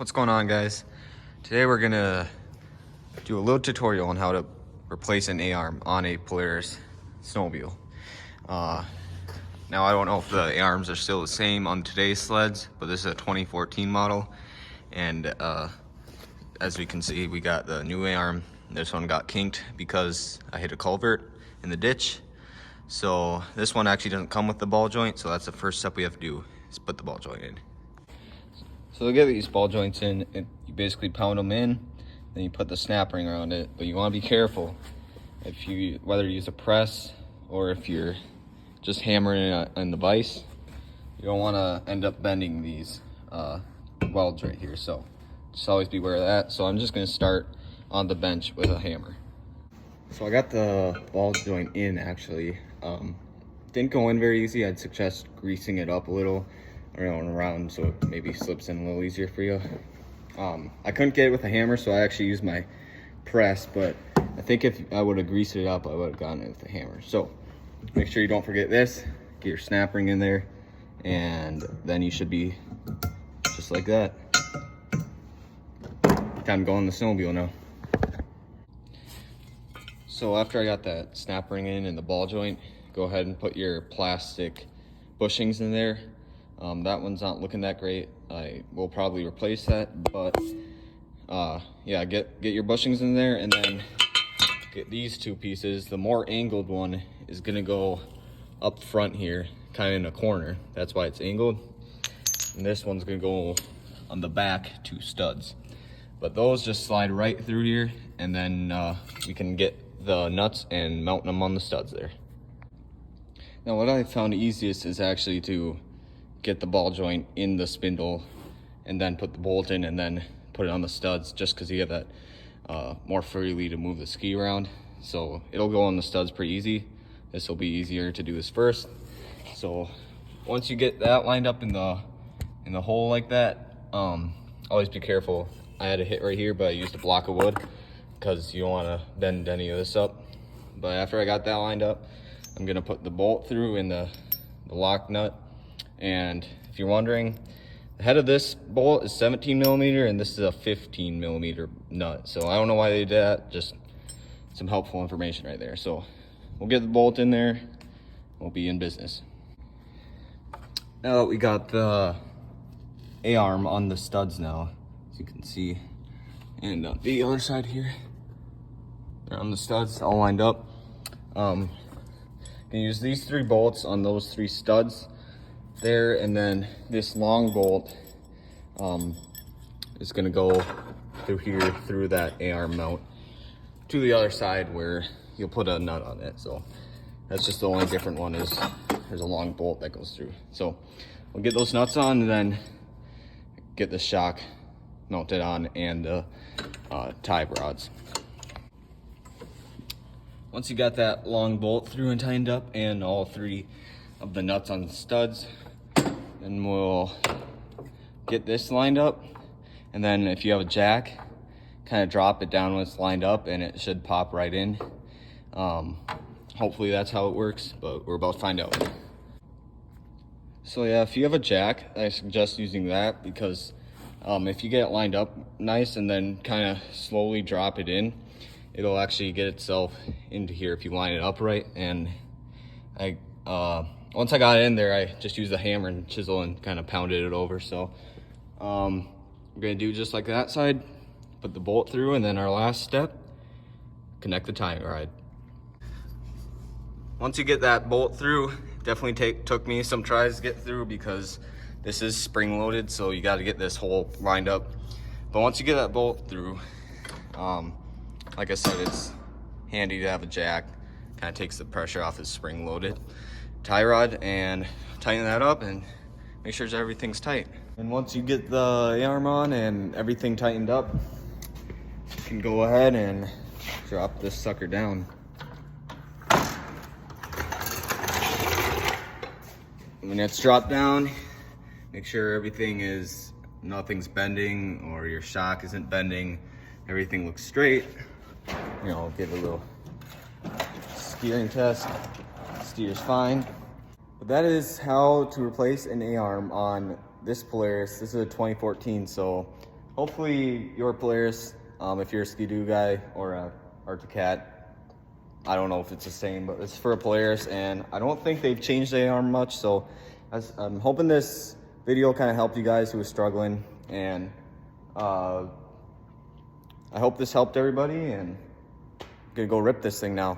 What's going on, guys? Today we're gonna do a little tutorial on how to replace an A-arm on a Polaris snowmobile. Now I don't know if the A-arms are still the same on today's sleds, but this is a 2014 model, and as we can see, we got the new A-arm. This one got kinked because I hit a culvert in the ditch. So this one actually doesn't come with the ball joint, so that's the first step we have to do, is put the ball joint in. So to get these ball joints in, you basically pound them in, then you put the snap ring around it. But you want to be careful whether you use a press or if you're just hammering it in the vise. You don't want to end up bending these welds right here. So just always be aware of that. So I'm just going to start on the bench with a hammer. So I got the ball joint in actually. Didn't go in very easy. I'd suggest greasing it up a little around so it maybe slips in a little easier for you. I couldn't get it with a hammer, so I actually used my press, but I think if I would have greased it up, I would have gotten it with a hammer. So make sure you don't forget this. Get your snap ring in there, and then you should be just like that. Time to go on the snowmobile now. So after I got that snap ring in and the ball joint, go ahead and put your plastic bushings in there. That one's not looking that great. I will probably replace that, but yeah, get your bushings in there, and then get these two pieces. The more angled one is gonna go up front here, kind of in a corner. That's why it's angled. And this one's gonna go on the back two studs. But those just slide right through here, and then we can get the nuts and mount them on the studs there. Now what I found easiest is actually to get the ball joint in the spindle and then put the bolt in and then put it on the studs, just because you have that more freely to move the ski around. So it'll go on the studs pretty easy. This will be easier to do this first. So once you get that lined up in the hole like that, always be careful. I had a hit right here, but I used a block of wood because you don't want to bend any of this up. But after I got that lined up, I'm gonna put the bolt through in the lock nut. And if you're wondering, the head of this bolt is 17 millimeter and this is a 15 millimeter nut. So I don't know why they did that, just some helpful information right there. So we'll get the bolt in there, we'll be in business. Now that we got the A-arm on the studs now, as you can see, and the other side here, they're on the studs all lined up. Gonna use these three bolts on those three studs there, and then this long bolt is going to go through here, through that A-arm mount to the other side where you'll put a nut on it. So that's just the only different one, is there's a long bolt that goes through. So we'll get those nuts on and then get the shock mounted on and the tie rods. Once you got that long bolt through and tightened up and all three of the nuts on the studs, then we'll get this lined up, and then if you have a jack, kind of drop it down when it's lined up and it should pop right in. Hopefully that's how it works, but we're about to find out. So yeah, if you have a jack, I suggest using that, because if you get it lined up nice and then kind of slowly drop it in, it'll actually get itself into here if you line it up right. And once I got it in there, I just used a hammer and chisel and kind of pounded it over. So we're gonna do just like that side, put the bolt through, and then our last step, connect the tie rod. Once you get that bolt through, definitely took me some tries to get through, because this is spring loaded, so you got to get this hole lined up. But once you get that bolt through, like I said, it's handy to have a jack. Kind of takes the pressure off the spring loaded tie rod, and tighten that up and make sure everything's tight. And once you get the A-arm on and everything tightened up, you can go ahead and drop this sucker down. When it's dropped down, make sure nothing's bending or your shock isn't bending. Everything looks straight. You know, give it a little steering test. Steers fine. But that is how to replace an A-arm on this Polaris. This is a 2014, so hopefully your Polaris, if you're a Ski-Doo guy or a Arctic Cat, I don't know if it's the same, but it's for a Polaris, and I don't think they've changed the arm much, so I'm hoping this video kind of helped you guys who are struggling, and I hope this helped everybody, and I'm gonna go rip this thing now.